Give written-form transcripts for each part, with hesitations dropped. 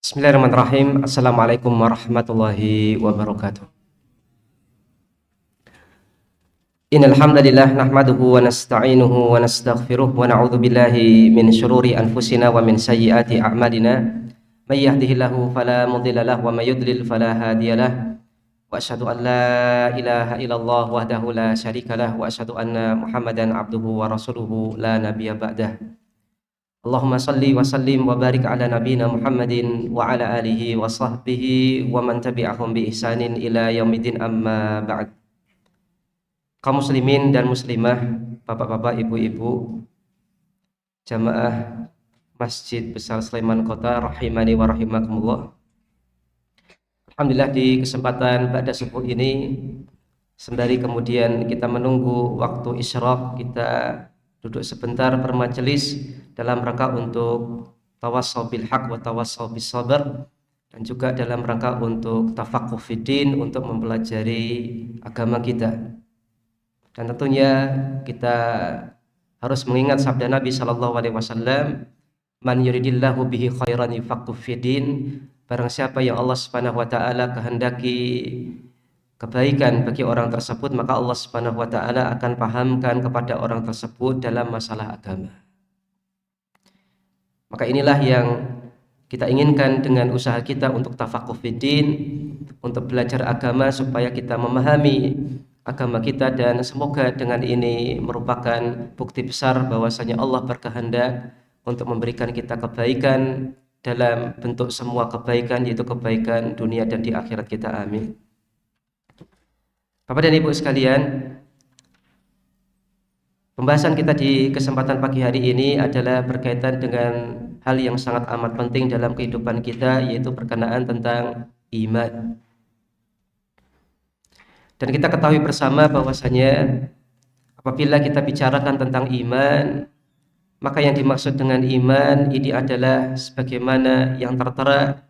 Bismillahirrahmanirrahim. Assalamualaikum warahmatullahi wabarakatuh. Innal hamdalillah nahmaduhu wa nasta'inuhu wa nastaghfiruh wa na'udzu billahi min syururi anfusina wa min sayyiati a'malina. May yahdihillahu fala mudilla lahu wa may yudlil fala hadiyalah. Wa asyhadu an la ilaha illallah wahdahu la syarikalah wa asyhadu anna Muhammadan abduhu wa rasuluhu la nabiyya ba'dah. Allahumma salli wa sallim wa barik ala nabiyina Muhammadin wa ala alihi wa sahbihi wa man tabi'ahum bi ihsanin ila yaumiddin, amma ba'd. Kaum muslimin dan muslimah, bapak-bapak, ibu-ibu, jamaah Masjid Besar Sleman Kota rahimani wa rahimakumullah. Alhamdulillah, di kesempatan ba'da subuh ini, sembari kemudian kita menunggu waktu isyraq, kita duduk sebentar bermajelis dalam rangka untuk tawassaw bil haq wa tawassaw bis sabr, dan juga dalam rangka untuk tafaqquh fiddin, untuk mempelajari agama kita. Dan tentunya kita harus mengingat sabda Nabi sallallahu alaihi wasallam, man yuridillahu bihi khairan yufaqqih fiddin. Barang siapa yang Allah Subhanahu wa taala kehendaki kebaikan bagi orang tersebut, maka Allah Subhanahu wa taala akan pahamkan kepada orang tersebut dalam masalah agama. Maka inilah yang kita inginkan dengan usaha kita untuk tafaqquh fiddin, untuk belajar agama supaya kita memahami agama kita, dan semoga dengan ini merupakan bukti besar bahwasanya Allah berkehendak untuk memberikan kita kebaikan dalam bentuk semua kebaikan, yaitu kebaikan dunia dan di akhirat kita. Amin. Bapak dan Ibu sekalian, pembahasan kita di kesempatan pagi hari ini adalah berkaitan dengan hal yang sangat amat penting dalam kehidupan kita, yaitu berkenaan tentang iman. Dan kita ketahui bersama bahwasanya apabila kita bicarakan tentang iman, maka yang dimaksud dengan iman ini adalah sebagaimana yang tertera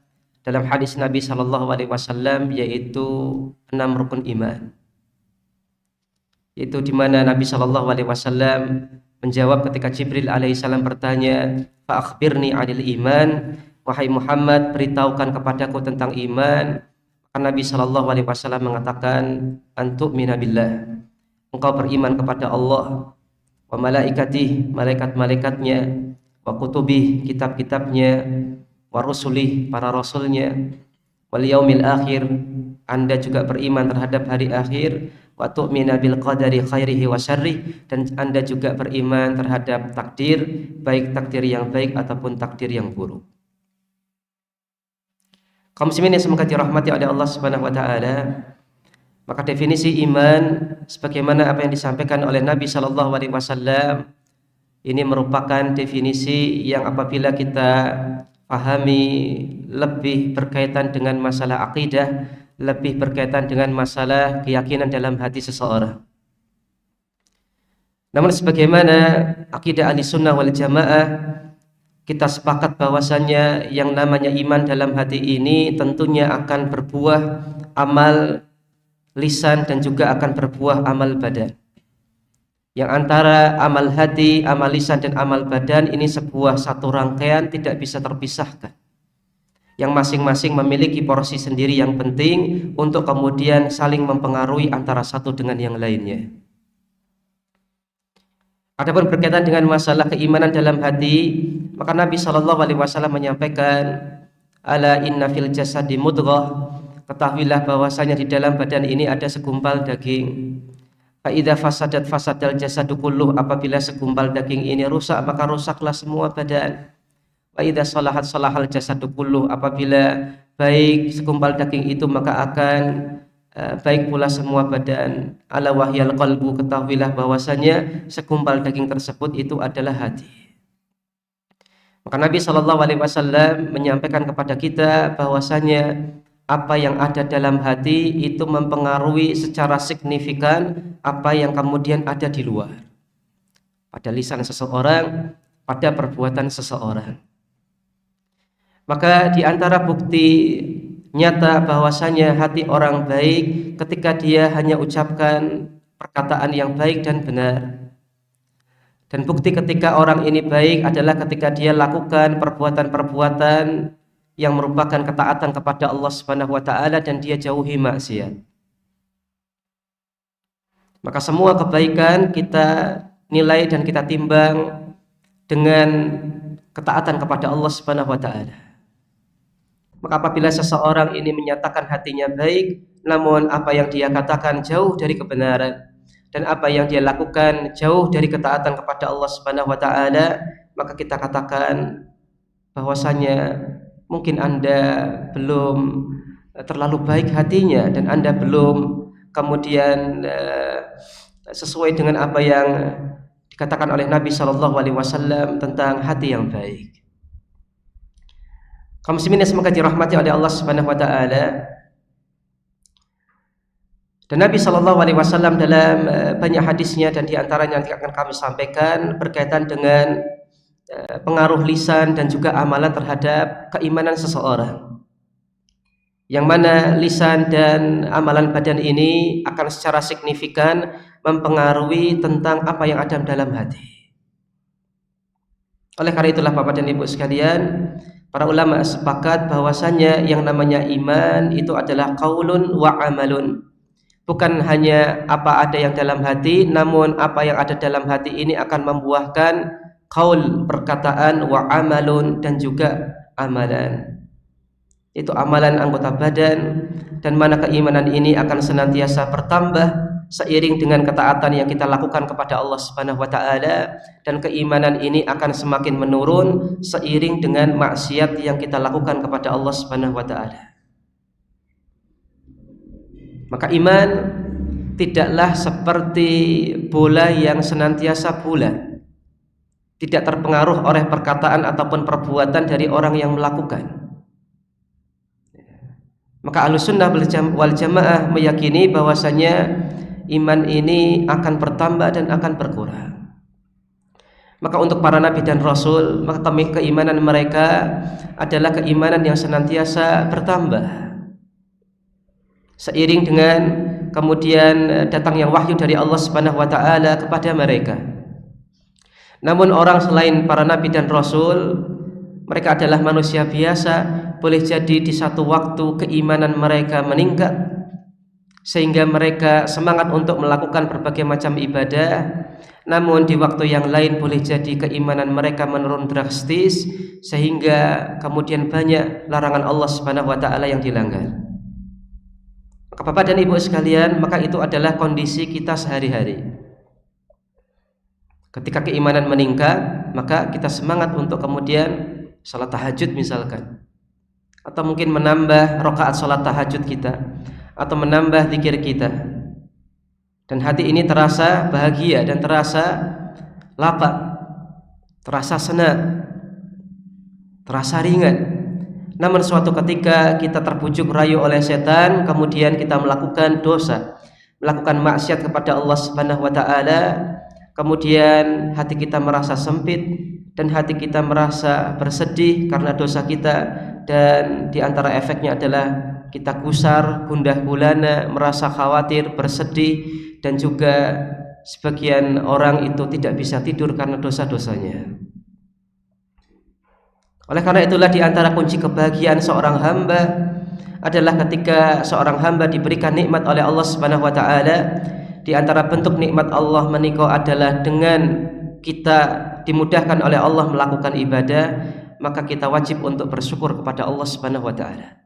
dalam hadis Nabi sallallahu alaihi wasallam, yaitu 6 rukun iman. Yaitu di mana Nabi sallallahu alaihi wasallam menjawab ketika Jibril alaihissalam bertanya, "Fa akhbirni 'anil iman." Wahai Muhammad, beritahukan kepadaku tentang iman. Maka Nabi sallallahu alaihi wasallam mengatakan, "Antu'mina billah." Engkau beriman kepada Allah, wa malaikatih, malaikat-malaikatnya, wa kutubih, kitab-kitabnya, wa rusulih, para rasulnya, wal yaumil akhir, Anda juga beriman terhadap hari akhir, wa tu'mina bil qadari khairihi wa syarrih, dan Anda juga beriman terhadap takdir, baik takdir yang baik ataupun takdir yang buruk. Kaum muslimin yang semoga dirahmati oleh Allah Subhanahu wa taala, maka definisi iman sebagaimana apa yang disampaikan oleh Nabi sallallahu alaihi wasallam ini merupakan definisi yang apabila kita pahami lebih berkaitan dengan masalah akidah, lebih berkaitan dengan masalah keyakinan dalam hati seseorang. Namun sebagaimana akidah Ahlussunnah wal Jamaah, kita sepakat bahwasannya yang namanya iman dalam hati ini tentunya akan berbuah amal lisan dan juga akan berbuah amal badan. Yang antara amal hati, amal lisan dan amal badan ini sebuah satu rangkaian, tidak bisa terpisahkan, yang masing-masing memiliki porsi sendiri yang penting untuk kemudian saling mempengaruhi antara satu dengan yang lainnya. Adapun berkaitan dengan masalah keimanan dalam hati, maka Nabi sallallahu alaihi wasallam menyampaikan, "Ala inna fil jasadi mudghah." Ketahuilah bahwasanya di dalam badan ini ada segumpal daging. Fa idza fasadat fasadal jasadu kulluh. Apabila segumpal daging ini rusak, maka rusaklah semua badan. Wa idza salahat salahal jasadu kulluh. Apabila baik segumpal daging itu, maka akan baik pula semua badan. Ala wahyal qalbu. Ketahuilah bahwasanya segumpal daging tersebut itu adalah hati. Maka Nabi sallallahu alaihi wasallam menyampaikan kepada kita bahwasanya apa yang ada dalam hati itu mempengaruhi secara signifikan apa yang kemudian ada di luar, pada lisan seseorang, pada perbuatan seseorang. Maka di antara bukti nyata bahwasanya hati orang baik ketika dia hanya ucapkan perkataan yang baik dan benar. Dan bukti ketika orang ini baik adalah ketika dia lakukan perbuatan-perbuatan yang merupakan ketaatan kepada Allah Subhanahu wa taala dan dia jauhi maksiat. Maka semua kebaikan kita nilai dan kita timbang dengan ketaatan kepada Allah Subhanahu wa taala. Maka apabila seseorang ini menyatakan hatinya baik, namun apa yang dia katakan jauh dari kebenaran dan apa yang dia lakukan jauh dari ketaatan kepada Allah Subhanahu wa taala, maka kita katakan bahwasanya mungkin Anda belum terlalu baik hatinya dan Anda belum kemudian sesuai dengan apa yang dikatakan oleh Nabi Shallallahu Alaihi Wasallam tentang hati yang baik. Kaum muslimin semoga dirahmati oleh Allah Subhanahu wa taala. Dan Nabi Shallallahu Alaihi Wasallam dalam banyak hadisnya dan diantaranya nanti akan kami sampaikan berkaitan dengan pengaruh lisan dan juga amalan terhadap keimanan seseorang. Yang mana lisan dan amalan badan ini akan secara signifikan mempengaruhi tentang apa yang ada dalam hati. Oleh karena itulah Bapak dan Ibu sekalian, para ulama sepakat bahwasanya yang namanya iman itu adalah qaulun wa amalun. Bukan hanya apa ada yang dalam hati, namun apa yang ada dalam hati ini akan membuahkan qaul, perkataan, wa amalun, dan juga amalan. Itu amalan anggota badan, dan mana keimanan ini akan senantiasa bertambah seiring dengan ketaatan yang kita lakukan kepada Allah Subhanahu wa taala, dan keimanan ini akan semakin menurun seiring dengan maksiat yang kita lakukan kepada Allah Subhanahu wa taala. Maka iman tidaklah seperti bola yang senantiasa bulat, tidak terpengaruh oleh perkataan ataupun perbuatan dari orang yang melakukan. Maka Ahlussunnah wal Jamaah meyakini bahwasanya iman ini akan bertambah dan akan berkurang. Maka untuk para nabi dan rasul, maka keimanan mereka adalah keimanan yang senantiasa bertambah seiring dengan kemudian datangnya wahyu dari Allah Subhanahu wa taala kepada mereka. Namun orang selain para nabi dan rasul, mereka adalah manusia biasa. Boleh jadi di satu waktu keimanan mereka meningkat sehingga mereka semangat untuk melakukan berbagai macam ibadah, namun di waktu yang lain boleh jadi keimanan mereka menurun drastis sehingga kemudian banyak larangan Allah Subhanahu wa taala yang dilanggar. Maka Bapak dan Ibu sekalian, maka itu adalah kondisi kita sehari-hari. Ketika keimanan meningkat, maka kita semangat untuk kemudian salat tahajud misalkan, atau mungkin menambah rakaat salat tahajud kita, atau menambah zikir kita, dan hati ini terasa bahagia dan terasa lapang, terasa senang, terasa ringan. Namun suatu ketika kita terbujuk rayu oleh setan, kemudian kita melakukan dosa, melakukan maksiat kepada Allah Subhanahu wa taala, kemudian hati kita merasa sempit dan hati kita merasa bersedih karena dosa kita, dan di antara efeknya adalah kita gusar, gundah gulana, merasa khawatir, bersedih, dan juga sebagian orang itu tidak bisa tidur karena dosa-dosanya. Oleh karena itulah di antara kunci kebahagiaan seorang hamba adalah ketika seorang hamba diberikan nikmat oleh Allah Subhanahu wa taala. Di antara bentuk nikmat Allah menika adalah dengan kita dimudahkan oleh Allah melakukan ibadah, maka kita wajib untuk bersyukur kepada Allah Subhanahu wa taala.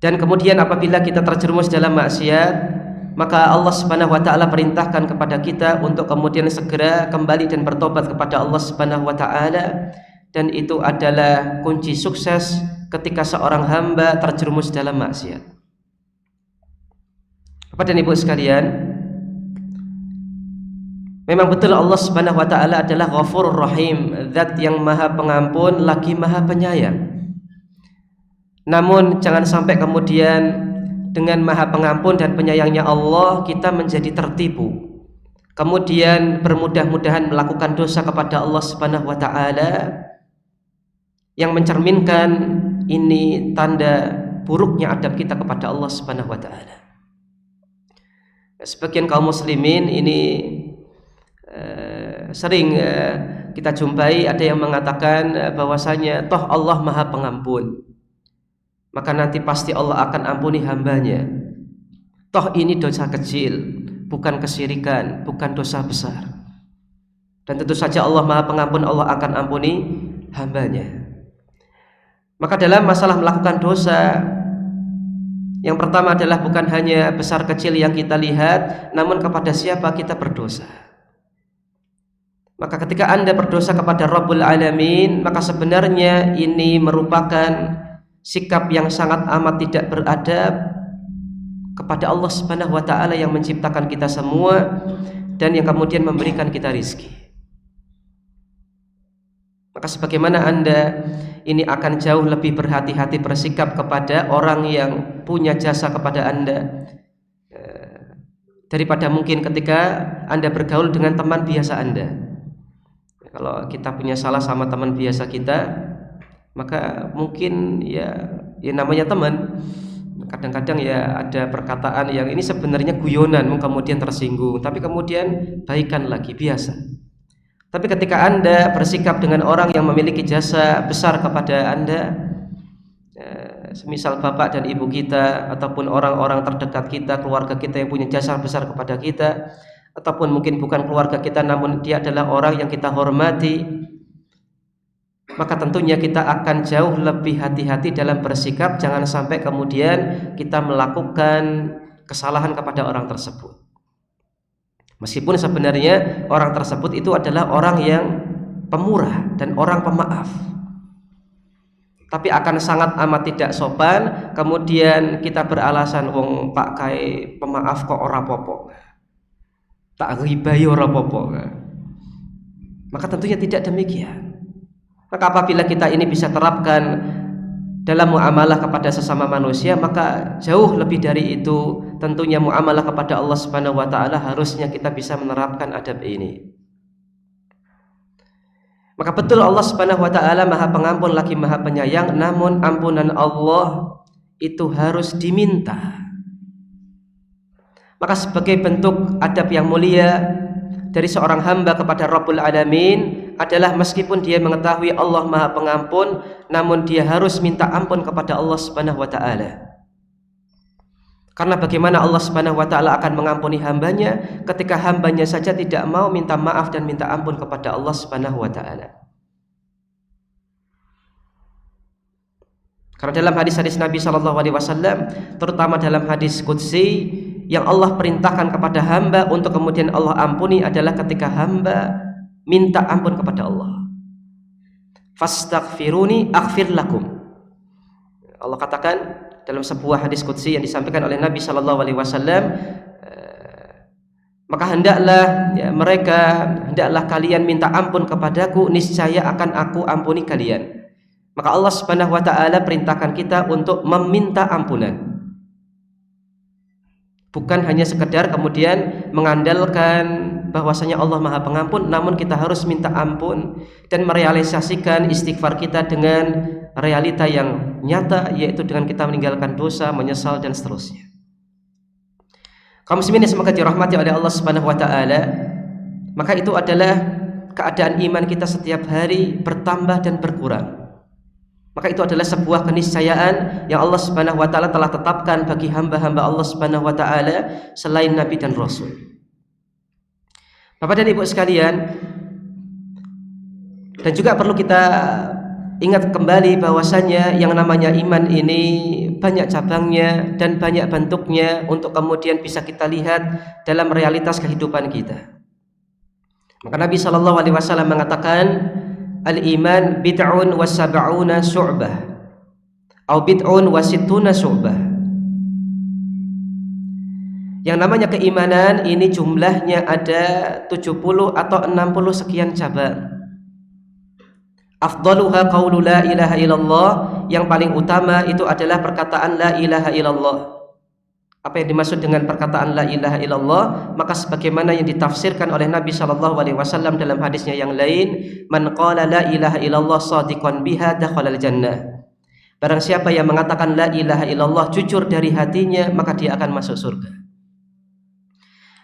Dan kemudian apabila kita terjerumus dalam maksiat, maka Allah Subhanahu wa taala perintahkan kepada kita untuk kemudian segera kembali dan bertobat kepada Allah Subhanahu wa taala, dan itu adalah kunci sukses ketika seorang hamba terjerumus dalam maksiat. Bapak dan Ibu sekalian, memang betul Allah Subhanahu wa taala adalah Ghafurur Rahim, zat yang Maha Pengampun lagi Maha Penyayang. Namun jangan sampai kemudian dengan Maha Pengampun dan penyayangnya Allah kita menjadi tertipu, kemudian bermudah-mudahan melakukan dosa kepada Allah Subhanahu wa taala, yang mencerminkan ini tanda buruknya adab kita kepada Allah Subhanahu wa taala. Sebagian kaum muslimin ini sering kita jumpai ada yang mengatakan bahwasanya toh Allah Maha Pengampun, maka nanti pasti Allah akan ampuni hambanya. Toh ini dosa kecil, bukan kesyirikan, bukan dosa besar. Dan tentu saja Allah Maha Pengampun, Allah akan ampuni hambanya. Maka dalam masalah melakukan dosa, yang pertama adalah bukan hanya besar kecil yang kita lihat, namun kepada siapa kita berdosa. Maka ketika Anda berdosa kepada Rabbul Alamin, maka sebenarnya ini merupakan sikap yang sangat amat tidak beradab kepada Allah Subhanahu wa taala yang menciptakan kita semua dan yang kemudian memberikan kita rizki. Maka sebagaimana Anda ini akan jauh lebih berhati-hati bersikap kepada orang yang punya jasa kepada Anda daripada mungkin ketika Anda bergaul dengan teman biasa Anda. Kalau kita punya salah sama teman biasa kita, maka mungkin ya namanya teman, kadang-kadang ya ada perkataan yang ini sebenarnya guyonan, kemudian tersinggung, tapi kemudian baikan lagi, biasa. Tapi ketika Anda bersikap dengan orang yang memiliki jasa besar kepada Anda, semisal bapak dan ibu kita, ataupun orang-orang terdekat kita, keluarga kita yang punya jasa besar kepada kita, ataupun mungkin bukan keluarga kita namun dia adalah orang yang kita hormati, maka tentunya kita akan jauh lebih hati-hati dalam bersikap, jangan sampai kemudian kita melakukan kesalahan kepada orang tersebut. Meskipun sebenarnya orang tersebut itu adalah orang yang pemurah dan orang pemaaf, tapi akan sangat amat tidak sopan kemudian kita beralasan wong Pak Kai pemaaf kok ora popo, tak ribai ora popo. Maka tentunya tidak demikian. Maka apabila kita ini bisa terapkan dalam muamalah kepada sesama manusia, maka jauh lebih dari itu tentunya muamalah kepada Allah Subhanahu wa taala harusnya kita bisa menerapkan adab ini. Maka betul Allah Subhanahu wa taala Maha Pengampun lagi Maha Penyayang, namun ampunan Allah itu harus diminta. Maka sebagai bentuk adab yang mulia dari seorang hamba kepada Rabbul Alamin adalah meskipun dia mengetahui Allah Maha Pengampun, namun dia harus minta ampun kepada Allah Subhanahu wa taala. Karena bagaimana Allah Subhanahu wa taala akan mengampuni hambanya ketika hambanya saja tidak mau minta maaf dan minta ampun kepada Allah Subhanahu wa taala. Karena dalam hadis-hadis Nabi sallallahu alaihi wasallam, terutama dalam hadis qudsi, yang Allah perintahkan kepada hamba untuk kemudian Allah ampuni adalah ketika hamba minta ampun kepada Allah. Fastaghfiruni aghfir lakum. Allah katakan dalam sebuah hadis qudsi yang disampaikan oleh Nabi sallallahu alaihi wasallam, maka hendaklah kalian minta ampun kepadaku, niscaya akan aku ampuni kalian. Maka Allah Subhanahu wa taala perintahkan kita untuk meminta ampunan. Bukan hanya sekedar kemudian mengandalkan bahwasanya Allah Maha Pengampun, namun kita harus minta ampun dan merealisasikan istighfar kita dengan realita yang nyata, yaitu dengan kita meninggalkan dosa, menyesal dan seterusnya. Kaum muslimin semoga dirahmati oleh Allah Subhanahu wa taala, maka itu adalah keadaan iman kita setiap hari bertambah dan berkurang. Maka itu adalah sebuah keniscayaan yang Allah Subhanahu wa taala telah tetapkan bagi hamba-hamba Allah Subhanahu wa taala selain nabi dan rasul. Bapak dan Ibu sekalian, dan juga perlu kita ingat kembali bahwasanya yang namanya iman ini banyak cabangnya dan banyak bentuknya untuk kemudian bisa kita lihat dalam realitas kehidupan kita. Maka Nabi sallallahu alaihi wasallam mengatakan, al-iman bid'un wa sab'una syu'bah atau bid'un wa sittuna syu'bah. Yang namanya keimanan ini jumlahnya ada 70 atau 60 sekian cabang. Afdaluha qaulu la ilaha illallah, yang paling utama itu adalah perkataan la ilaha illallah. Apa yang dimaksud dengan perkataan la ilaha illallah? Maka sebagaimana yang ditafsirkan oleh Nabi sallallahu alaihi wasallam dalam hadisnya yang lain, man qala la ilaha illallah shadiqan biha dakhalal jannah. Barang siapa yang mengatakan la ilaha illallah jujur dari hatinya, maka dia akan masuk surga.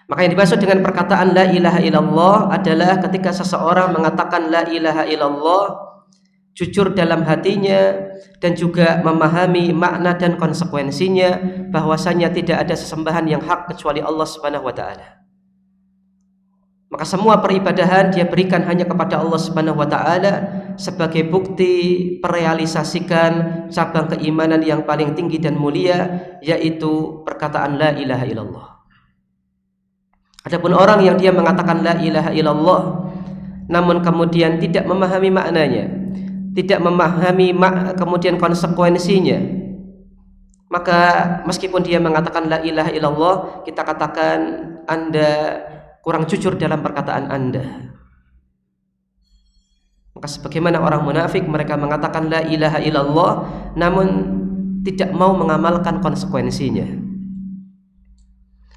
Maka yang dimaksud dengan perkataan la ilaha illallah adalah ketika seseorang mengatakan la ilaha illallah jujur dalam hatinya dan juga memahami makna dan konsekuensinya bahwasanya tidak ada sesembahan yang hak kecuali Allah Subhanahu wa taala. Maka semua peribadahan dia berikan hanya kepada Allah Subhanahu wa taala sebagai bukti merealisasikan cabang keimanan yang paling tinggi dan mulia, yaitu perkataan la ilaha illallah. Adapun orang yang dia mengatakan la ilaha illallah namun kemudian tidak memahami maknanya, tidak memahami kemudian konsekuensinya, maka meskipun dia mengatakan la ilaha illallah, kita katakan Anda kurang jujur dalam perkataan Anda. Maka sebagaimana orang munafik, mereka mengatakan la ilaha illallah namun tidak mau mengamalkan konsekuensinya.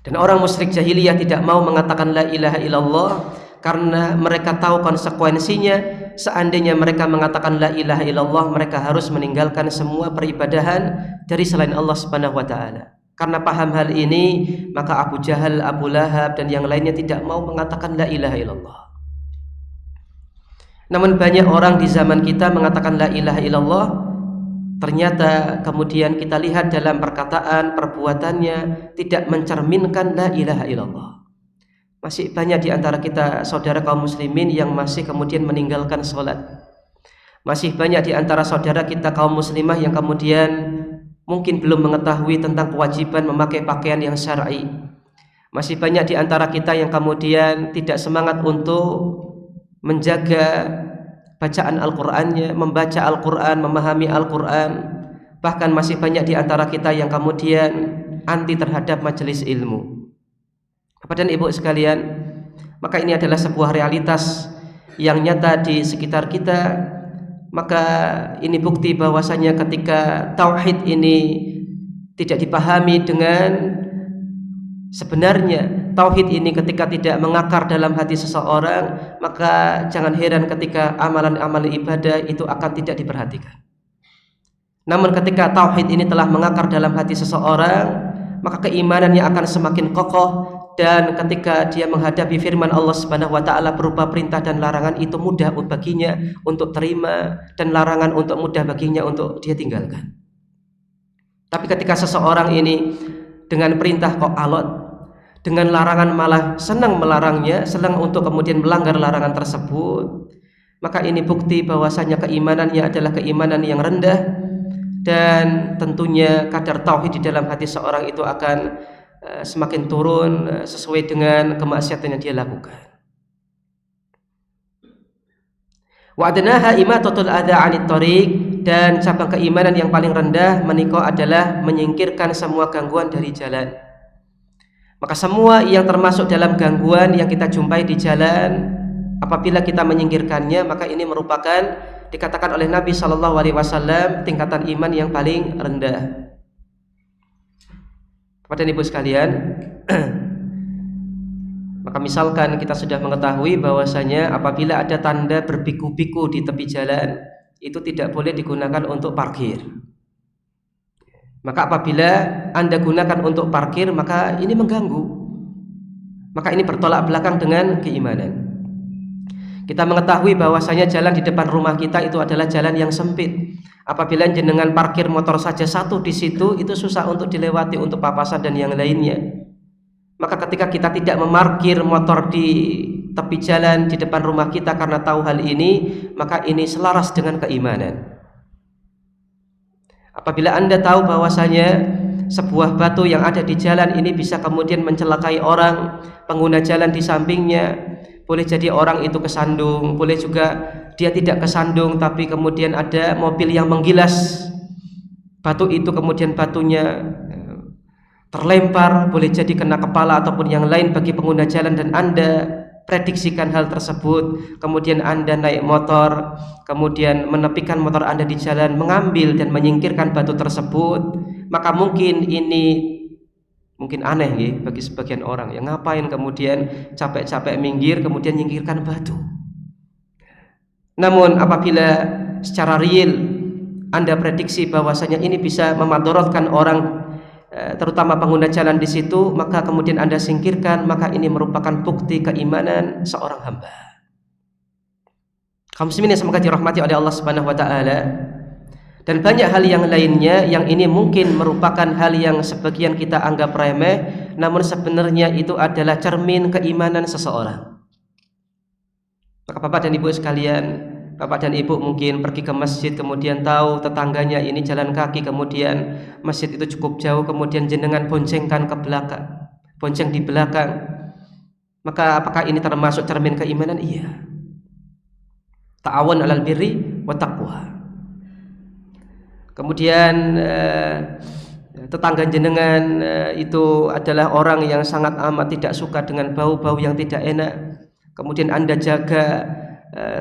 Dan orang musyrik jahiliyah tidak mau mengatakan la ilaha illallah karena mereka tahu konsekuensinya. Seandainya mereka mengatakan la ilaha illallah, mereka harus meninggalkan semua peribadahan dari selain Allah Subhanahu wa taala. Karena paham hal ini, maka Abu Jahal, Abu Lahab dan yang lainnya tidak mau mengatakan la ilaha illallah. Namun banyak orang di zaman kita mengatakan la ilaha illallah, ternyata kemudian kita lihat dalam perkataan, perbuatannya tidak mencerminkan la ilaha illallah. Masih banyak di antara kita saudara kaum muslimin yang masih kemudian meninggalkan sholat. Masih banyak di antara saudara kita kaum muslimah yang kemudian mungkin belum mengetahui tentang kewajiban memakai pakaian yang syar'i. Masih banyak di antara kita yang kemudian tidak semangat untuk menjaga bacaan Al-Qur'annya, membaca Al-Qur'an, memahami Al-Qur'an. Bahkan masih banyak di antara kita yang kemudian anti terhadap majelis ilmu. Bapak dan Ibu sekalian, maka ini adalah sebuah realitas yang nyata di sekitar kita. Maka ini bukti bahwasanya ketika tauhid ini tidak dipahami dengan sebenarnya, tauhid ini ketika tidak mengakar dalam hati seseorang, maka jangan heran ketika amalan-amalan ibadah itu akan tidak diperhatikan. Namun ketika tauhid ini telah mengakar dalam hati seseorang, maka keimanannya akan semakin kokoh, dan ketika dia menghadapi firman Allah Subhanahu wa taala berupa perintah dan larangan, itu mudah baginya untuk terima dan larangan untuk mudah baginya untuk dia tinggalkan. Tapi ketika seseorang ini dengan perintah kok alot, dengan larangan malah senang melarangnya, senang untuk kemudian melanggar larangan tersebut, maka ini bukti bahwasanya keimanannya adalah keimanan yang rendah, dan tentunya kadar tauhid di dalam hati seorang itu akan semakin turun sesuai dengan kemaksiatan yang dia lakukan. Wa adnaha imatatul adza 'anit thariq, dan cabang keimanan yang paling rendah menika adalah menyingkirkan semua gangguan dari jalan. Maka semua yang termasuk dalam gangguan yang kita jumpai di jalan, apabila kita menyingkirkannya, maka ini merupakan dikatakan oleh Nabi Shallallahu Alaihi Wasallam tingkatan iman yang paling rendah. Bapak dan Ibu sekalian, maka misalkan kita sudah mengetahui bahwasanya apabila ada tanda berbiku-biku di tepi jalan, itu tidak boleh digunakan untuk parkir. Maka apabila Anda gunakan untuk parkir, maka ini mengganggu. Maka ini bertolak belakang dengan keimanan. Kita mengetahui bahwasanya jalan di depan rumah kita itu adalah jalan yang sempit. Apabila jenengan parkir motor saja satu di situ, itu susah untuk dilewati untuk papasan dan yang lainnya. Maka ketika kita tidak memarkir motor di tepi jalan di depan rumah kita karena tahu hal ini, maka ini selaras dengan keimanan. Apabila Anda tahu bahwasanya sebuah batu yang ada di jalan ini bisa kemudian mencelakai orang pengguna jalan di sampingnya, boleh jadi orang itu kesandung, boleh juga dia tidak kesandung tapi kemudian ada mobil yang menggilas batu itu, kemudian batunya terlempar, boleh jadi kena kepala ataupun yang lain bagi pengguna jalan, dan Anda prediksikan hal tersebut, kemudian Anda naik motor, kemudian menepikan motor Anda di jalan, mengambil dan menyingkirkan batu tersebut, maka mungkin aneh ya bagi sebagian orang, yang ngapain kemudian capek-capek minggir kemudian nyingkirkan batu. Namun apabila secara real Anda prediksi bahwasanya ini bisa memadorotkan orang terutama pengguna jalan di situ, maka kemudian Anda singkirkan, maka ini merupakan bukti keimanan seorang hamba. Kaum muslimin yang semoga dirahmati oleh Allah Subhanahu wa taala. Dan banyak hal yang lainnya yang ini mungkin merupakan hal yang sebagian kita anggap remeh, namun sebenarnya itu adalah cermin keimanan seseorang. Maka Bapak dan Ibu sekalian, Bapak dan Ibu mungkin pergi ke masjid, kemudian tahu tetangganya ini jalan kaki, kemudian masjid itu cukup jauh, kemudian jenengan boncengkan ke belakang, bonceng di belakang. Maka apakah ini termasuk cermin keimanan? Iya. Ta'awun 'alal birri wa taqwa. Kemudian tetangga jenengan itu adalah orang yang sangat amat tidak suka dengan bau-bau yang tidak enak. Kemudian Anda jaga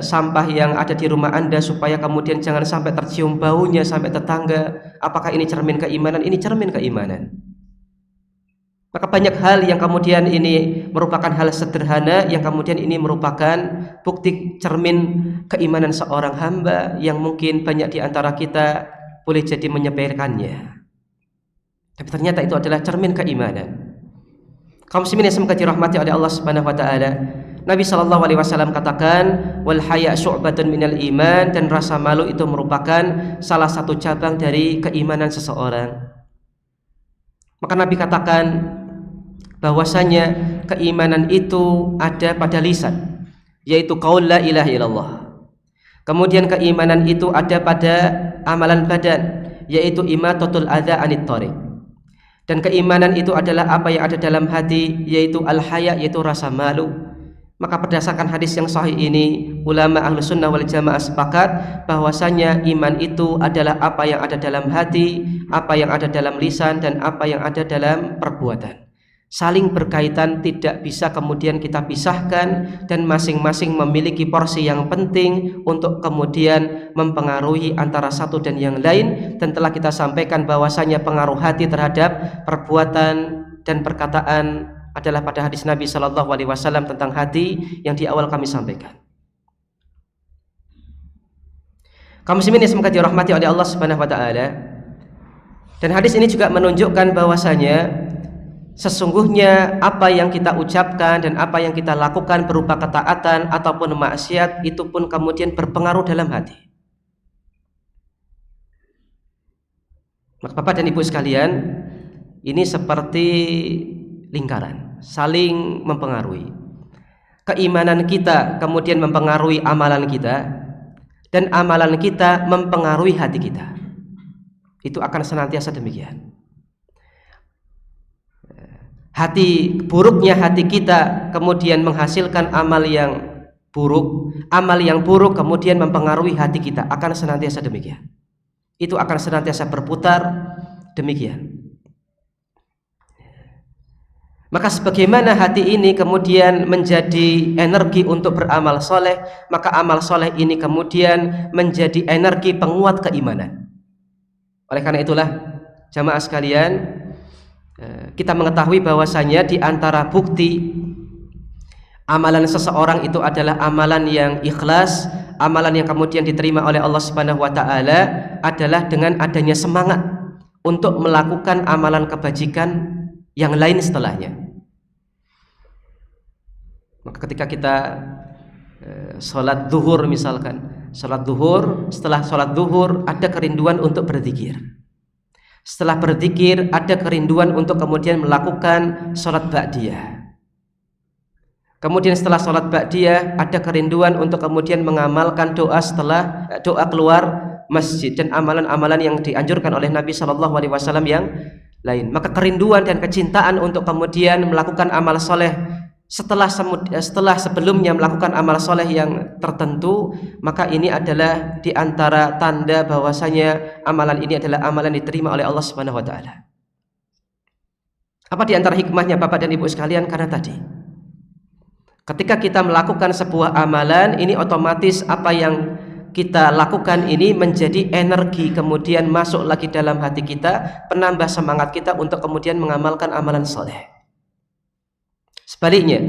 sampah yang ada di rumah Anda supaya kemudian jangan sampai tercium baunya sampai tetangga. Apakah ini cermin keimanan? Ini cermin keimanan. Maka banyak hal yang kemudian ini merupakan hal sederhana, yang kemudian ini merupakan bukti cermin keimanan seorang hamba yang mungkin banyak di antara kita boleh jadi menyepelekannya, tapi ternyata itu adalah cermin keimanan. Kaum muslimin yang semoga dirahmati oleh Allah Subhanahu wa taala. Nabi sallallahu alaihi wasallam katakan, wal haya syu'batun minal iman, dan rasa malu itu merupakan salah satu cabang dari keimanan seseorang. Maka Nabi katakan bahwasanya keimanan itu ada pada lisan, yaitu qaul la ilaha illallah. Kemudian keimanan itu ada pada amalan badan, yaitu imatatul adza anit thariq. Dan keimanan itu adalah apa yang ada dalam hati, yaitu al-haya, yaitu rasa malu. Maka berdasarkan hadis yang sahih ini, ulama Ahlus Sunnah wal Jamaah sepakat bahwasanya iman itu adalah apa yang ada dalam hati, apa yang ada dalam lisan, dan apa yang ada dalam perbuatan. Saling berkaitan, tidak bisa kemudian kita pisahkan, dan masing-masing memiliki porsi yang penting untuk kemudian mempengaruhi antara satu dan yang lain. Dan telah kita sampaikan bahwasanya pengaruh hati terhadap perbuatan dan perkataan adalah pada hadis Nabi Shallallahu Alaihi Wasallam tentang hati yang di awal kami sampaikan. Kaum muslimin yang semoga dirahmati oleh Allah Subhanahu Wa Taala. Dan hadis ini juga menunjukkan bahwasanya sesungguhnya apa yang kita ucapkan dan apa yang kita lakukan berupa ketaatan ataupun maksiat itu pun kemudian berpengaruh dalam hati. Maka Bapak dan Ibu sekalian, ini seperti lingkaran, saling mempengaruhi. Keimanan kita kemudian mempengaruhi amalan kita, dan amalan kita mempengaruhi hati kita. Itu akan senantiasa demikian. Buruknya hati kita kemudian menghasilkan amal yang buruk, amal yang buruk kemudian mempengaruhi hati kita, akan senantiasa demikian. Itu akan senantiasa berputar demikian. Maka sebagaimana hati ini kemudian menjadi energi untuk beramal soleh, maka amal soleh ini kemudian menjadi energi penguat keimanan. Oleh karena itulah jamaah sekalian, kita mengetahui bahwasanya di antara bukti amalan seseorang itu adalah amalan yang ikhlas, amalan yang kemudian diterima oleh Allah Subhanahu wa taala adalah dengan adanya semangat untuk melakukan amalan kebajikan yang lain setelahnya. Maka ketika kita sholat zuhur misalkan, sholat zuhur, setelah sholat zuhur ada kerinduan untuk berzikir. Setelah berzikir ada kerinduan untuk kemudian melakukan sholat ba'diyah. Kemudian setelah sholat ba'diyah ada kerinduan untuk kemudian mengamalkan doa setelah doa keluar masjid dan amalan-amalan yang dianjurkan oleh Nabi Shallallahu Alaihi Wasallam yang lain. Maka kerinduan dan kecintaan untuk kemudian melakukan amal soleh setelah sebelumnya melakukan amal soleh yang tertentu, maka ini adalah di antara tanda bahwasanya amalan ini adalah amalan diterima oleh Allah Subhanahu wa taala. Apa di antara hikmahnya Bapak dan Ibu sekalian? Karena tadi ketika kita melakukan sebuah amalan, ini otomatis apa yang kita lakukan ini menjadi energi kemudian masuk lagi dalam hati kita, penambah semangat kita untuk kemudian mengamalkan amalan soleh. Sebaliknya,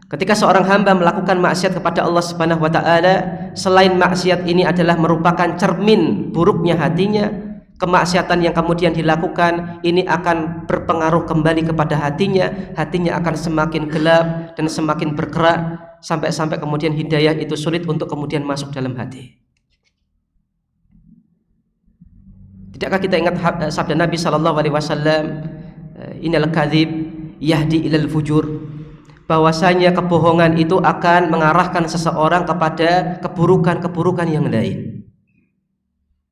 ketika seorang hamba melakukan maksiat kepada Allah Subhanahu wa taala, selain maksiat ini adalah merupakan cermin buruknya hatinya, kemaksiatan yang kemudian dilakukan ini akan berpengaruh kembali kepada hatinya akan semakin gelap dan semakin bergerak sampai kemudian hidayah itu sulit untuk kemudian masuk dalam hati. Tidakkah kita ingat sabda Nabi SAW, innal kadzib yahdi ilal fujur, bahwasanya kebohongan itu akan mengarahkan seseorang kepada keburukan-keburukan yang lain.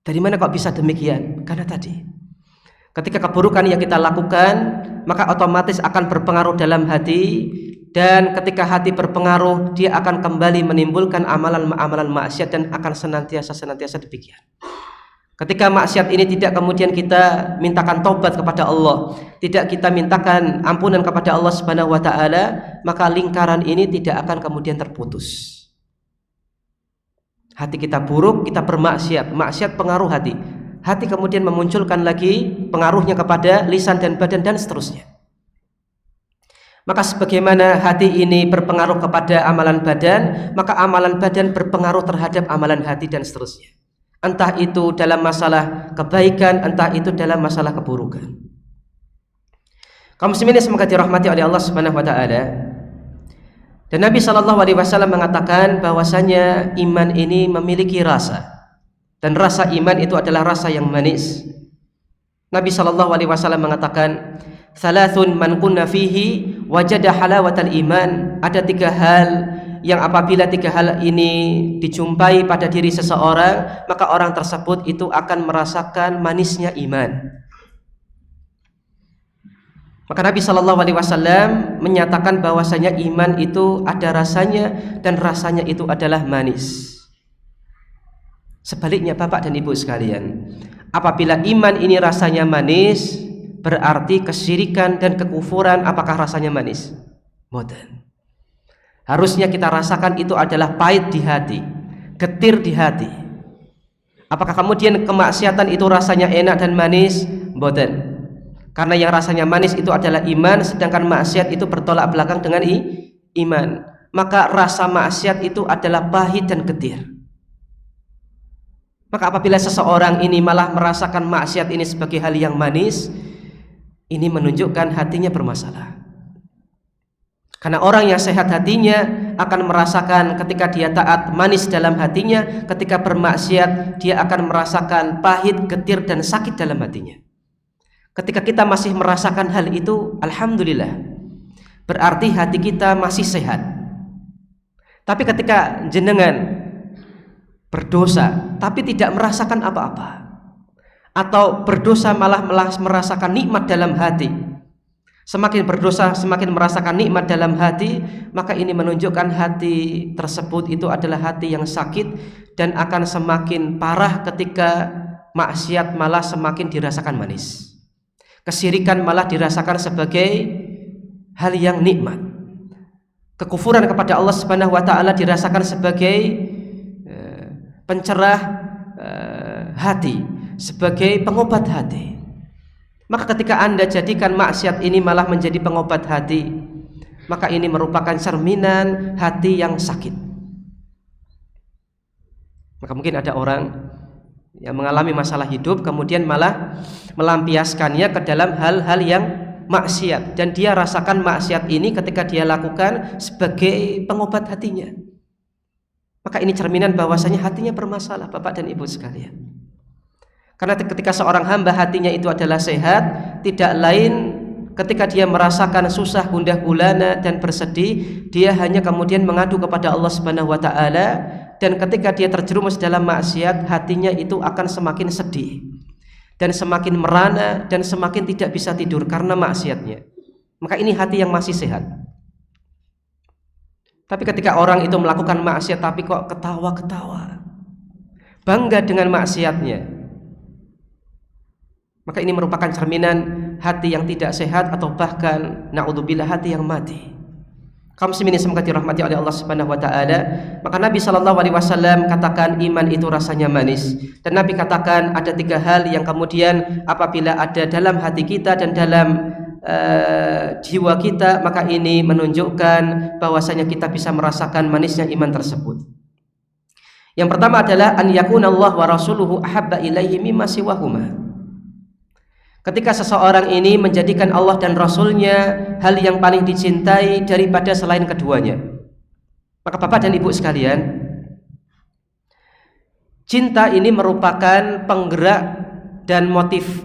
Dari mana kok bisa demikian? Karena tadi ketika keburukan yang kita lakukan maka otomatis akan berpengaruh dalam hati, dan ketika hati berpengaruh dia akan kembali menimbulkan amalan-amalan maksiat dan akan senantiasa demikian. Ketika maksiat ini tidak kemudian kita mintakan taubat kepada Allah, tidak kita mintakan ampunan kepada Allah Subhanahu wa taala, maka lingkaran ini tidak akan kemudian terputus. Hati kita buruk, kita bermaksiat, maksiat pengaruh hati. Hati kemudian memunculkan lagi pengaruhnya kepada lisan dan badan dan seterusnya. Maka sebagaimana hati ini berpengaruh kepada amalan badan, maka amalan badan berpengaruh terhadap amalan hati dan seterusnya. Entah itu dalam masalah kebaikan, entah itu dalam masalah keburukan. Kaum muslimin semoga dirahmati oleh Allah Subhanahu wa taala. Dan Nabi SAW mengatakan bahwasanya iman ini memiliki rasa, dan rasa iman itu adalah rasa yang manis. Nabi SAW mengatakan, "Thalathun man kunna fihi wajada halawatal iman." Ada 3 hal yang apabila 3 hal ini dijumpai pada diri seseorang, maka orang tersebut itu akan merasakan manisnya iman. Maka Nabi SAW menyatakan bahwasanya iman itu ada rasanya, dan rasanya itu adalah manis. Sebaliknya Bapak dan Ibu sekalian, apabila iman ini rasanya manis, berarti kesyirikan dan kekufuran apakah rasanya manis? Boten. Harusnya kita rasakan itu adalah pahit di hati, getir di hati. Apakah kemudian kemaksiatan itu rasanya enak dan manis? Boten. Karena yang rasanya manis itu adalah iman, sedangkan maksiat itu bertolak belakang dengan iman. Maka rasa maksiat itu adalah pahit dan getir. Maka apabila seseorang ini malah merasakan maksiat ini sebagai hal yang manis, ini menunjukkan hatinya bermasalah. Karena orang yang sehat hatinya akan merasakan ketika dia taat manis dalam hatinya, ketika bermaksiat dia akan merasakan pahit, getir dan sakit dalam hatinya. Ketika kita masih merasakan hal itu, alhamdulillah, berarti hati kita masih sehat. Tapi ketika jenengan berdosa tapi tidak merasakan apa-apa, atau berdosa malah merasakan nikmat dalam hati, semakin berdosa semakin merasakan nikmat dalam hati, maka ini menunjukkan hati tersebut itu adalah hati yang sakit, dan akan semakin parah ketika maksiat malah semakin dirasakan manis. Kesyirikan malah dirasakan sebagai hal yang nikmat. Kekufuran kepada Allah Subhanahu wa taala dirasakan sebagai pencerah hati, sebagai pengobat hati. Maka ketika Anda jadikan maksiat ini malah menjadi pengobat hati, maka ini merupakan cerminan hati yang sakit. Maka mungkin ada orang yang mengalami masalah hidup kemudian malah melampiaskannya ke dalam hal-hal yang maksiat, dan dia rasakan maksiat ini ketika dia lakukan sebagai pengobat hatinya. Maka ini cerminan bahwasanya hatinya bermasalah, Bapak dan Ibu sekalian. Karena ketika seorang hamba hatinya itu adalah sehat, tidak lain ketika dia merasakan susah, gundah gulana dan bersedih, dia hanya kemudian mengadu kepada Allah Subhanahu wa taala. Dan ketika dia terjerumus dalam maksiat, hatinya itu akan semakin sedih dan semakin merana dan semakin tidak bisa tidur karena maksiatnya. Maka ini hati yang masih sehat. Tapi ketika orang itu melakukan maksiat tapi kok ketawa-ketawa, bangga dengan maksiatnya, maka ini merupakan cerminan hati yang tidak sehat, atau bahkan naudzubillah hati yang mati. Kaum muslimin semoga dirahmati oleh Allah Subhanahu wa taala. Maka Nabi SAW katakan iman itu rasanya manis, dan Nabi katakan ada 3 hal yang kemudian apabila ada dalam hati kita dan dalam jiwa kita, maka ini menunjukkan bahwasanya kita bisa merasakan manisnya iman tersebut. Yang pertama adalah an yakuna Allah wa rasuluhu ahabba ilaihi mimma siwahuma. Ketika seseorang ini menjadikan Allah dan Rasulnya hal yang paling dicintai daripada selain keduanya, maka Bapak dan Ibu sekalian, cinta ini merupakan penggerak dan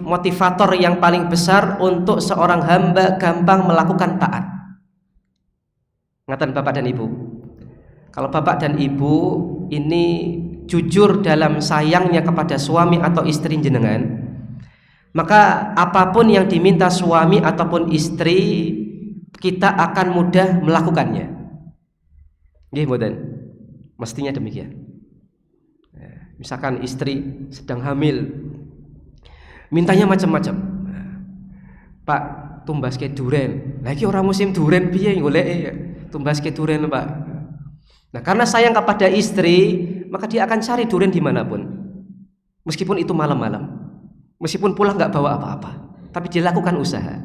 motivator yang paling besar untuk seorang hamba gampang melakukan taat. Ngatan Bapak dan Ibu, kalau Bapak dan Ibu ini jujur dalam sayangnya kepada suami atau istri jenengan, maka apapun yang diminta suami ataupun istri, kita akan mudah melakukannya. Nggih mboten? Mestinya demikian. Misalkan istri sedang hamil, mintanya macam-macam. Pak, tumbaske duren. Lagi orang musim duren piye goleke? Tumbaske duren, Pak. Nah, karena sayang kepada istri, maka dia akan cari duren dimanapun, meskipun itu malam-malam. Meskipun pulang nggak bawa apa-apa, tapi dia lakukan usaha.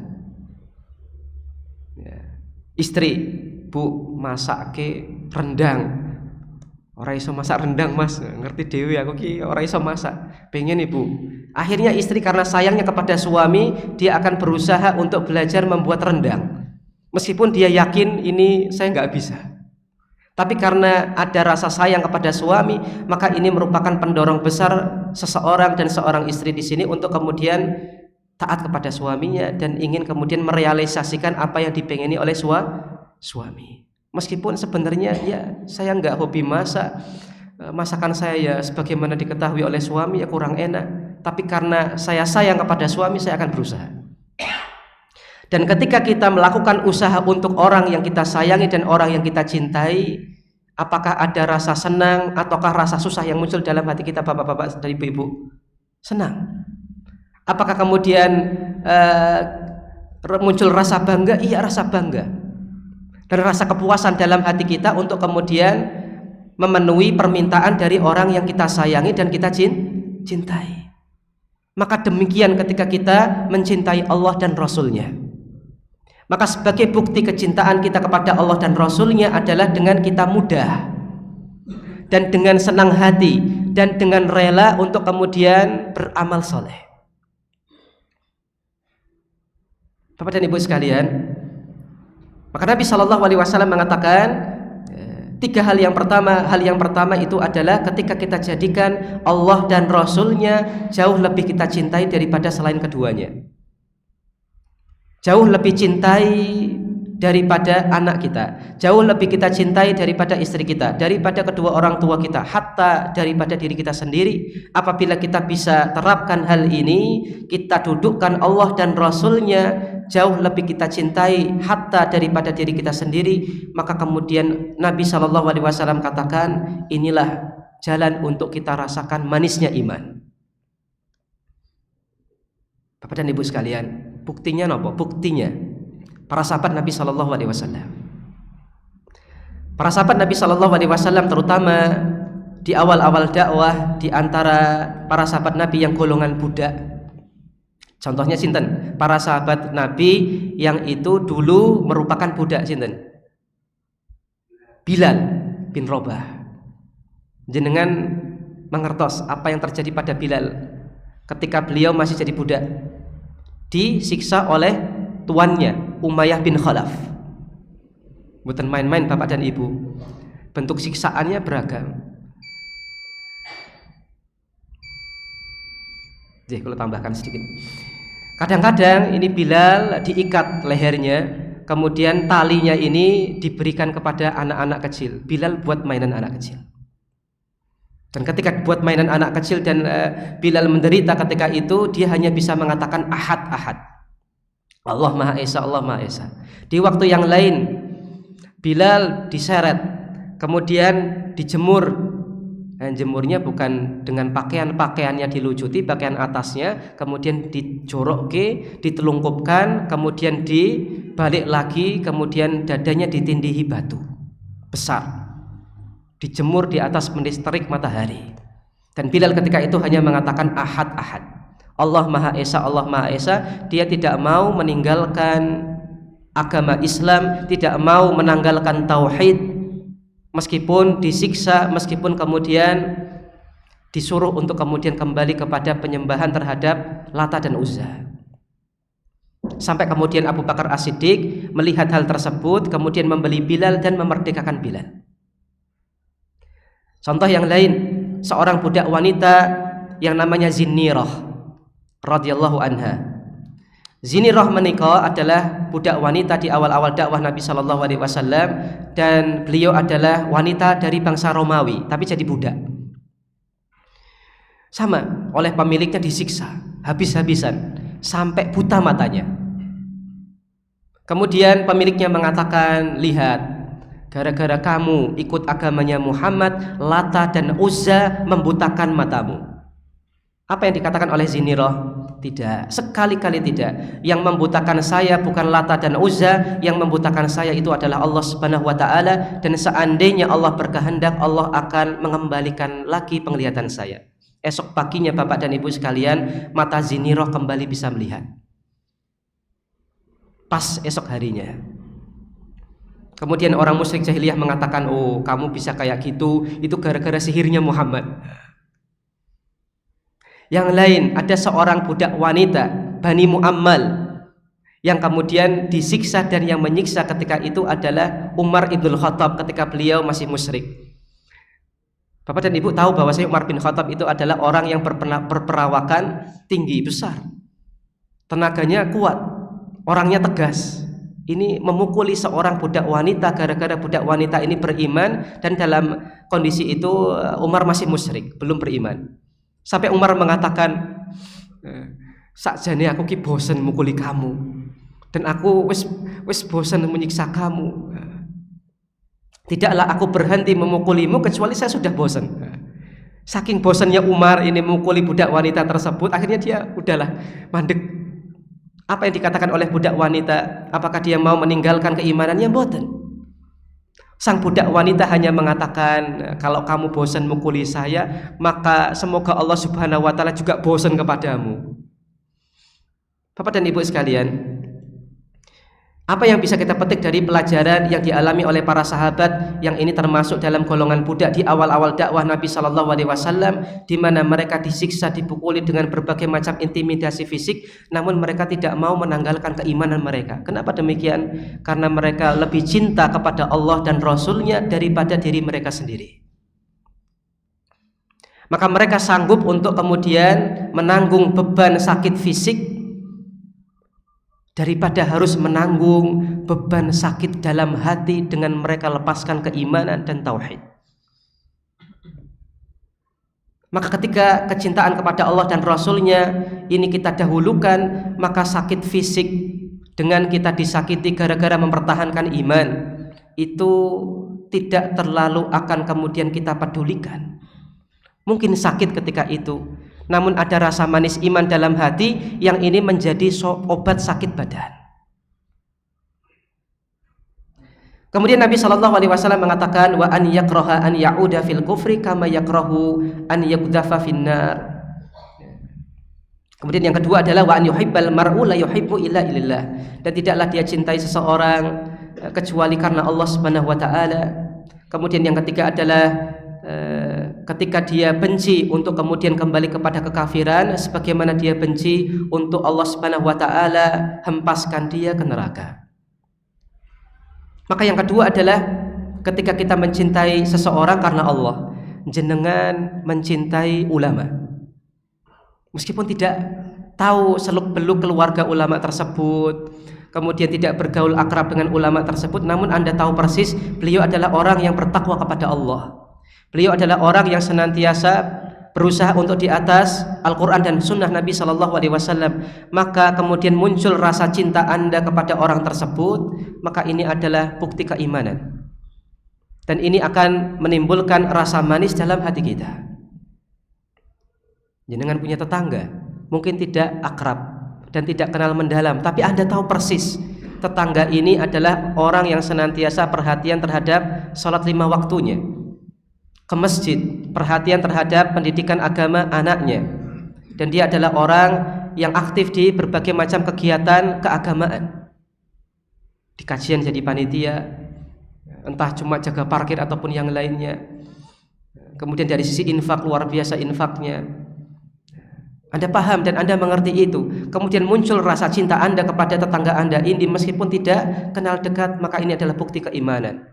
Ya. Istri, Bu, masak ke rendang. Orang iso masak rendang, Mas. Ngerti dewi aku ki orang iso masak. Pengen Ibu. Akhirnya istri karena sayangnya kepada suami, dia akan berusaha untuk belajar membuat rendang. Meskipun dia yakin ini saya nggak bisa. Tapi karena ada rasa sayang kepada suami, maka ini merupakan pendorong besar seseorang dan seorang istri di sini untuk kemudian taat kepada suaminya dan ingin kemudian merealisasikan apa yang dipengini oleh suami. Meskipun sebenarnya ya saya nggak hobi masak, masakan saya ya sebagaimana diketahui oleh suami ya kurang enak. Tapi karena saya sayang kepada suami, saya akan berusaha. Dan ketika kita melakukan usaha untuk orang yang kita sayangi dan orang yang kita cintai, apakah ada rasa senang ataukah rasa susah yang muncul dalam hati kita, bapak-bapak dan ibu-ibu? Senang. Apakah kemudian muncul rasa bangga? Iya, rasa bangga. Dan rasa kepuasan dalam hati kita untuk kemudian memenuhi permintaan dari orang yang kita sayangi dan kita cintai. Maka demikian ketika kita mencintai Allah dan Rasulnya. Maka sebagai bukti kecintaan kita kepada Allah dan Rasulnya adalah dengan kita mudah dan dengan senang hati dan dengan rela untuk kemudian beramal soleh. Bapak dan Ibu sekalian, maka Nabi SAW mengatakan hal yang pertama itu adalah ketika kita jadikan Allah dan Rasulnya jauh lebih kita cintai daripada selain keduanya. Jauh lebih cintai daripada anak kita, jauh lebih kita cintai daripada istri kita, daripada kedua orang tua kita, hatta daripada diri kita sendiri. Apabila kita bisa terapkan hal ini, kita dudukkan Allah dan Rasulnya jauh lebih kita cintai hatta daripada diri kita sendiri, maka kemudian Nabi SAW katakan, inilah jalan untuk kita rasakan manisnya iman. Bapak dan Ibu sekalian, buktinya nopo? Buktinya para sahabat Nabi SAW. Para sahabat Nabi SAW terutama di awal-awal dakwah, di antara para sahabat Nabi yang golongan budak. Contohnya sinten? Para sahabat Nabi yang itu dulu merupakan budak sinten? Bilal bin Rabah. Jenengan mengertos apa yang terjadi pada Bilal ketika beliau masih jadi budak, disiksa oleh tuannya Umayyah bin Khalaf. Bukan main-main Bapak dan Ibu. Bentuk siksaannya beragam. Jadi kalau tambahkan sedikit. Kadang-kadang ini Bilal diikat lehernya, kemudian talinya ini diberikan kepada anak-anak kecil. Bilal buat mainan anak kecil. Dan ketika buat mainan anak kecil dan Bilal menderita ketika itu, dia hanya bisa mengatakan ahad, ahad. Allah Maha Esa, Allah Maha Esa. Di waktu yang lain Bilal diseret, kemudian dijemur. Dan jemurnya bukan dengan pakaiannya dilucuti, pakaian atasnya, kemudian dijorokke, ditelungkupkan, kemudian dibalik lagi, kemudian dadanya ditindihi batu besar, dijemur di atas terik matahari. Dan Bilal ketika itu hanya mengatakan ahad, ahad. Allah Maha Esa, Allah Maha Esa. Dia tidak mau meninggalkan agama Islam, tidak mau menanggalkan tauhid, meskipun disiksa, meskipun kemudian disuruh untuk kemudian kembali kepada penyembahan terhadap Lata dan Uzza. Sampai kemudian Abu Bakar As-Siddiq melihat hal tersebut, kemudian membeli Bilal dan memerdekakan Bilal. Contoh yang lain, seorang budak wanita yang namanya Zinnirah radhiyallahu anha. Zinnirah menikah adalah budak wanita di awal-awal dakwah Nabi Shallallahu Alaihi Wasallam, dan beliau adalah wanita dari bangsa Romawi, tapi jadi budak. Sama, oleh pemiliknya disiksa habis-habisan sampai buta matanya. Kemudian pemiliknya mengatakan, lihat, gara-gara kamu ikut agamanya Muhammad, Lata dan Uzza membutakan matamu. Apa yang dikatakan oleh Zinnirah? Tidak, sekali-kali tidak. Yang membutakan saya bukan Lata dan Uzza, yang membutakan saya itu adalah Allah Subhanahu wa taala, dan seandainya Allah berkehendak, Allah akan mengembalikan lagi penglihatan saya. Esok paginya Bapak dan Ibu sekalian, mata Zinnirah kembali bisa melihat. Pas esok harinya. Kemudian orang musyrik jahiliyah mengatakan, oh kamu bisa kayak gitu, itu gara-gara sihirnya Muhammad. Yang lain, ada seorang budak wanita Bani Mu'ammal yang kemudian disiksa, dan yang menyiksa ketika itu adalah Umar ibn Khattab ketika beliau masih musyrik. Bapak dan Ibu tahu bahwasanya Umar bin Khattab itu adalah orang yang berperawakan tinggi, besar, tenaganya kuat, orangnya tegas. Ini memukuli seorang budak wanita gara-gara budak wanita ini beriman, dan dalam kondisi itu Umar masih musyrik, belum beriman. Sampai Umar mengatakan, sakjane aku ki bosen mukuli kamu, dan aku wis bosen menyiksa kamu. Tidaklah aku berhenti memukulimu kecuali saya sudah bosan. Saking bosannya Umar ini memukuli budak wanita tersebut, akhirnya dia udahlah mandek. Apa yang dikatakan oleh budak wanita? Apakah dia mau meninggalkan keimanannya? Boten. Sang budak wanita hanya mengatakan, kalau kamu bosan mukuli saya, maka semoga Allah Subhanahu wa taala juga bosan kepadamu. Bapak dan Ibu sekalian, apa yang bisa kita petik dari pelajaran yang dialami oleh para sahabat yang ini termasuk dalam golongan budak di awal-awal dakwah Nabi Shallallahu Alaihi Wasallam, di mana mereka disiksa, dipukuli dengan berbagai macam intimidasi fisik, namun mereka tidak mau menanggalkan keimanan mereka. Kenapa demikian? Karena mereka lebih cinta kepada Allah dan Rasulnya daripada diri mereka sendiri. Maka mereka sanggup untuk kemudian menanggung beban sakit fisik daripada harus menanggung beban sakit dalam hati dengan mereka lepaskan keimanan dan tauhid. Maka ketika kecintaan kepada Allah dan Rasulnya ini kita dahulukan, maka sakit fisik dengan kita disakiti gara-gara mempertahankan iman itu tidak terlalu akan kemudian kita pedulikan. Mungkin sakit ketika itu, namun ada rasa manis iman dalam hati yang ini menjadi obat sakit badan. Kemudian Nabi Shallallahu Alaihi Wasallam mengatakan, wa an yakraha an ya'uda fil kufri kama yakrahu an yugdafa finnar. Kemudian yang kedua adalah wa an yuhibbal mar'u la yuhibbu illa illallah, dan tidaklah dia cintai seseorang kecuali karena Allah Subhanahu wa taala. Kemudian yang ketiga adalah ketika dia benci untuk kemudian kembali kepada kekafiran, sebagaimana dia benci untuk Allah Subhanahu wa taala hempaskan dia ke neraka. Maka yang kedua adalah ketika kita mencintai seseorang karena Allah, jenengan mencintai ulama. Meskipun tidak tahu seluk-beluk keluarga ulama tersebut, kemudian tidak bergaul akrab dengan ulama tersebut, namun Anda tahu persis beliau adalah orang yang bertakwa kepada Allah. Beliau adalah orang yang senantiasa berusaha untuk di atas Al-Quran dan Sunnah Nabi Shallallahu Alaihi Wasallam. Maka kemudian muncul rasa cinta Anda kepada orang tersebut, maka ini adalah bukti keimanan, dan ini akan menimbulkan rasa manis dalam hati kita. Jenengan punya tetangga, mungkin tidak akrab dan tidak kenal mendalam, tapi Anda tahu persis tetangga ini adalah orang yang senantiasa perhatian terhadap sholat 5 waktunya, ke masjid, perhatian terhadap pendidikan agama anaknya, dan dia adalah orang yang aktif di berbagai macam kegiatan keagamaan, di kajian jadi panitia, entah cuma jaga parkir ataupun yang lainnya. Kemudian dari sisi infak luar biasa infaknya. Anda paham dan Anda mengerti itu, kemudian muncul rasa cinta Anda kepada tetangga Anda ini meskipun tidak kenal dekat, maka ini adalah bukti keimanan.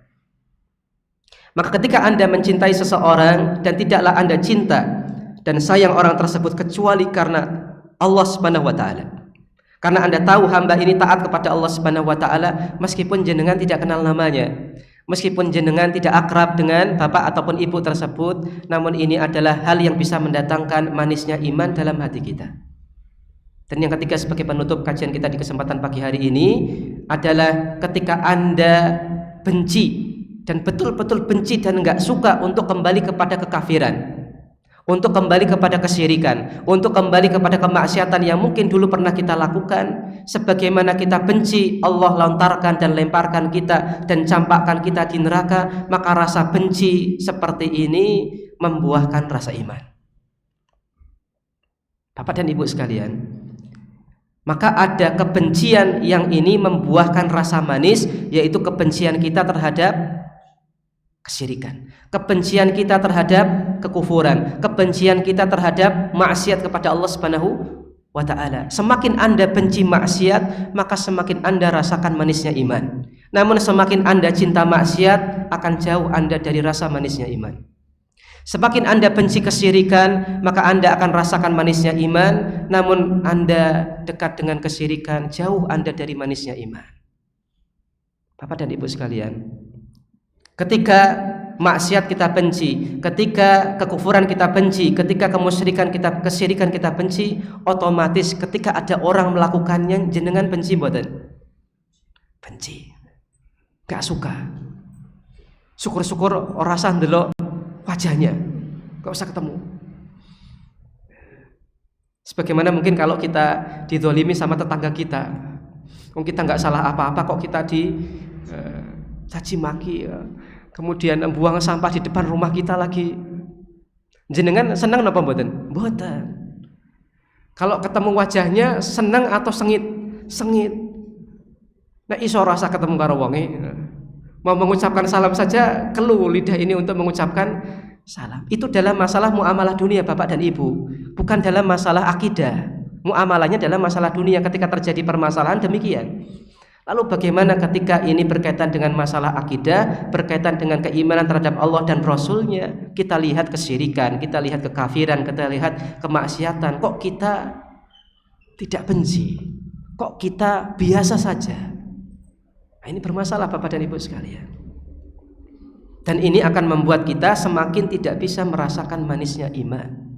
Maka ketika Anda mencintai seseorang dan tidaklah Anda cinta dan sayang orang tersebut kecuali karena Allah Subhanahu wa taala. Karena Anda tahu hamba ini taat kepada Allah Subhanahu wa taala meskipun jenengan tidak kenal namanya. Meskipun jenengan tidak akrab dengan bapak ataupun ibu tersebut, namun ini adalah hal yang bisa mendatangkan manisnya iman dalam hati kita. Dan yang ketiga sebagai penutup kajian kita di kesempatan pagi hari ini adalah ketika Anda benci dan betul-betul benci dan enggak suka untuk kembali kepada kekafiran, untuk kembali kepada kesyirikan, untuk kembali kepada kemaksiatan yang mungkin dulu pernah kita lakukan, sebagaimana kita benci Allah lontarkan dan lemparkan kita dan campakkan kita di neraka, maka rasa benci seperti ini membuahkan rasa iman. Bapak dan Ibu sekalian, maka ada kebencian yang ini membuahkan rasa manis, yaitu kebencian kita terhadap kesyirikan, kebencian kita terhadap kekufuran, kebencian kita terhadap maksiat kepada Allah Subhanahu wa taala. Semakin Anda benci maksiat, maka semakin Anda rasakan manisnya iman. Namun semakin Anda cinta maksiat, akan jauh Anda dari rasa manisnya iman. Semakin Anda benci kesyirikan, maka Anda akan rasakan manisnya iman. Namun Anda dekat dengan kesyirikan, jauh Anda dari manisnya iman. Bapak dan Ibu sekalian, ketika maksiat kita benci, ketika kekufuran kita benci, ketika kesyirikan kita benci, otomatis ketika ada orang melakukannya jenengan benci mboten? Benci. Gak suka. Syukur-syukur ora usah ndelok wajahnya. Gak usah ketemu. Sebagaimana mungkin kalau kita dizalimi sama tetangga kita. Kok kita nggak salah apa-apa kok kita caci maki, kemudian buang sampah di depan rumah kita lagi. Jenengan senang napa mboten? Mboten. Kalau ketemu wajahnya senang atau sengit? Sengit. Nah iso rasa ketemu karo wonge, mau mengucapkan salam saja keluh lidah ini untuk mengucapkan salam. Itu dalam masalah muamalah dunia Bapak dan Ibu, bukan dalam masalah akidah. Muamalahnya dalam masalah dunia ketika terjadi permasalahan demikian. Lalu bagaimana ketika ini berkaitan dengan masalah akidah, berkaitan dengan keimanan terhadap Allah dan Rasulnya? Kita lihat kesyirikan, kita lihat kekafiran, kita lihat kemaksiatan. Kok kita tidak benci? Kok kita biasa saja? Nah, ini bermasalah Bapak dan Ibu sekalian. Dan ini akan membuat kita semakin tidak bisa merasakan manisnya iman.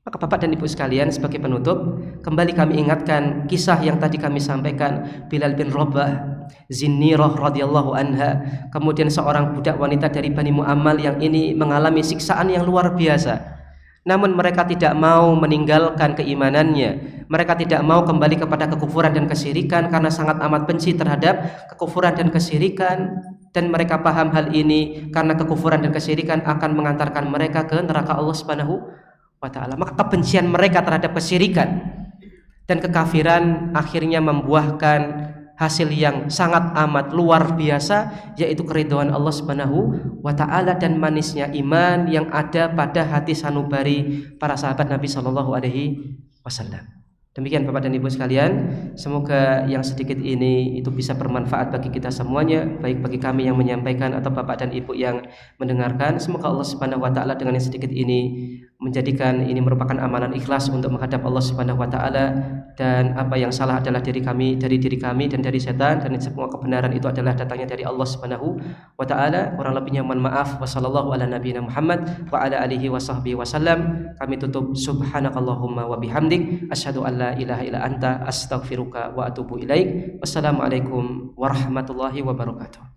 Maka Bapak dan Ibu sekalian, sebagai penutup, kembali kami ingatkan kisah yang tadi kami sampaikan, Bilal bin Rabah, Zinnirah radhiyallahu anha, kemudian seorang budak wanita dari Bani Mu'ammal yang ini mengalami siksaan yang luar biasa. Namun mereka tidak mau meninggalkan keimanannya, mereka tidak mau kembali kepada kekufuran dan kesyirikan karena sangat amat benci terhadap kekufuran dan kesyirikan. Dan mereka paham hal ini karena kekufuran dan kesyirikan akan mengantarkan mereka ke neraka Allah Subhanahu wa ta'ala. Maka kebencian mereka terhadap kesyirikan dan kekafiran akhirnya membuahkan hasil yang sangat amat luar biasa, yaitu keridhaan Allah Subhanahu wa ta'ala dan manisnya iman yang ada pada hati sanubari para sahabat Nabi sallallahu alaihi wasallam. Demikian Bapak dan Ibu sekalian, semoga yang sedikit ini itu bisa bermanfaat bagi kita semuanya, baik bagi kami yang menyampaikan atau Bapak dan Ibu yang mendengarkan. Semoga Allah Subhanahu wa taala dengan yang sedikit ini menjadikan ini merupakan amalan ikhlas untuk menghadap Allah Subhanahu wa taala, dan apa yang salah adalah dari diri kami dan dari setan, dan semua kebenaran itu adalah datangnya dari Allah Subhanahu wa taala. Kurang lebihnya mohon maaf. Wassallallahu ala nabiyina Muhammad wa ala alihi wasahbihi wasallam. Kami tutup subhanakallahumma wa bihamdik asyhadu an la ilaha illa anta astaghfiruka wa atubu ilaik. Wassalamualaikum warahmatullahi wabarakatuh.